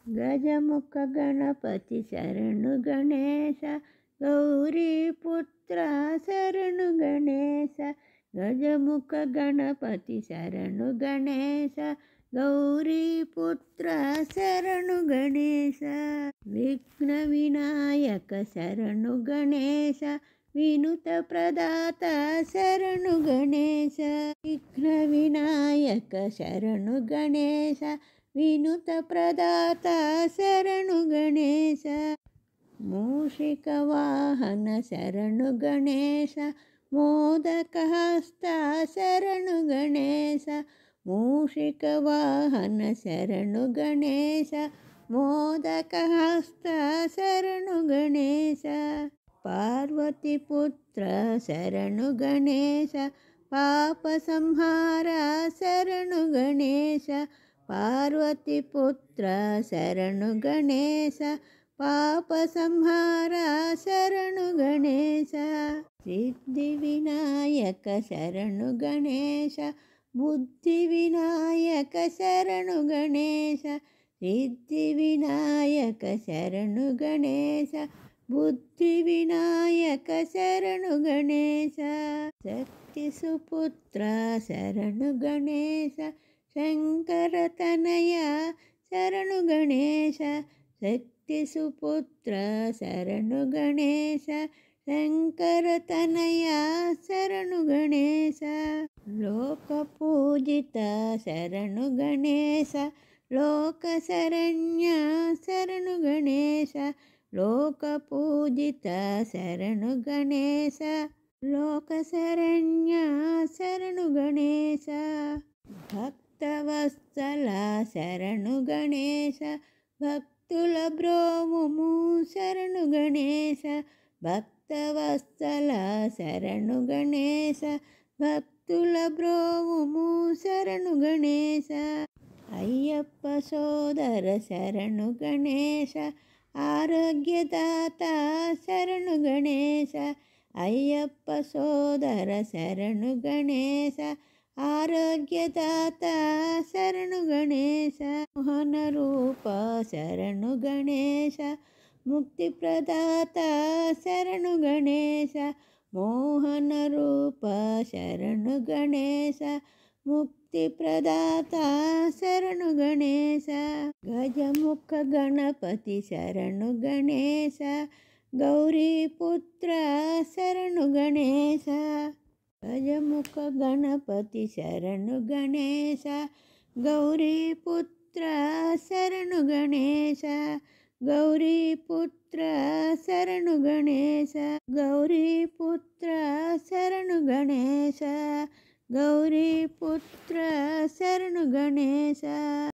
ಗಜಮುಖ ಗಣಪತಿ ಶರಣು ಗಣೇಶ, ಗೌರಿ ಪುತ್ರ ಶರಣು ಗಣೇಶ. ಗಜಮುಖ ಗಣಪತಿ ಶರಣು ಗಣೇಶ, ಗೌರಿ ಪುತ್ರ ಶರಣು ಗಣೇಶ. ವಿಘ್ನ ವಿನಾಯಕ ಶರಣು ಗಣೇಶ, ವಿನುತ ಪ್ರದಾತ ಶರಣು ಗಣೇಶ. ವಿಘ್ನ ವಿನಾಯಕ ಶರಣು ಗಣೇಶ, ವಿನುತ ಪ್ರದಾತ ಶರಣು ಗಣೇಶ. ಮೂಷಿಕ ವಾಹನ ಶರಣು ಗಣೇಶ, ಮೋದಕ ಹಸ್ತ ಶರಣು ಗಣೇಶ. ಮೂಷಿಕ ವಾಹನ ಶರಣು ಗಣೇಶ, ಮೋದಕ ಹಸ್ತ ಶರಣು ಗಣೇಶ. ಪಾರ್ವತಿ ಪುತ್ರ ಶರಣು ಗಣೇಶ, ಪಾಪ ಸಂಹಾರ ಶರಣು ಗಣೇಶ. ಪಾರ್ವತಿ ಪುತ್ರ ಶರಣು ಗಣೇಶ, ಪಾಪ ಸಂಹಾರ ಶರಣು ಗಣೇಶ. ಸಿದ್ಧಿ ವಿನಾಯಕ ಶರಣು ಗಣೇಶ, ಬುದ್ಧಿ ವಿನಾಯಕ ಶರಣು ಗಣೇಶ. ಸಿದ್ಧಿ ವಿನಾಯಕ ಶರಣು ಗಣೇಶ, ಬುದ್ಧಿ ವಿನಾಯಕ ಶರಣು ಗಣೇಶ. ಶಕ್ತಿ ಸುಪುತ್ರ ಶರಣು ಗಣೇಶ, ಶಂಕರ ತನಯ ಶರಣು ಗಣೇಶ. ಶಕ್ತಿ ಸುಪುತ್ರ ಶರಣು ಗಣೇಶ, ಶಂಕರ ತನಯ ಶರಣು ಗಣೇಶ. ಲೋಕ ಪೂಜಿತ ಶರಣು ಗಣೇಶ, ಲೋಕ ಶರಣ್ಯ ಶರಣು ಗಣೇಶ. ಲೋಕ ಪೂಜಿತ ಶರಣು ಗಣೇಶ, ಲೋಕ ಶರಣ್ಯ ಶರಣು ಗಣೇಶ. ಭಕ್ತವತ್ಸಲ ಶರಣು ಗಣೇಶ, ಭಕ್తుల బ్రోవుము శరణు గణేశ. భక్తవత్సల శరణు గణేశ, భక్తుల బ్రోవుము శరణు గణేశ. అయ్యప్ప సోదర శరణు గణేశ, ఆరోగ్యదాత శరణు గణేశ. అయ్యప్ప సోదర శరణు గణేశ, ఆరోగ్యదాత శరణు గణేశ. మోహన రూప శరణు గణేశ, ముక్తి ప్రదాత శరణు గణేశ. మోహన రూప శరణు గణేశ, ముక్తి ప్రదాత శరణు గణేశ. గజముఖ గణపతి శరణు గణేశ, గౌరీ పుత్ర శరణు గణేశ. గజముఖ గణపతి శరణు గణేశ, గౌరీ పుత్ర శరణు గణేశ. గౌరీ పుత్ర శరణు గణేశ, గౌరీ పుత్ర శరణు గణేశ. గౌరీ పుత్ర శరణు గణేశ.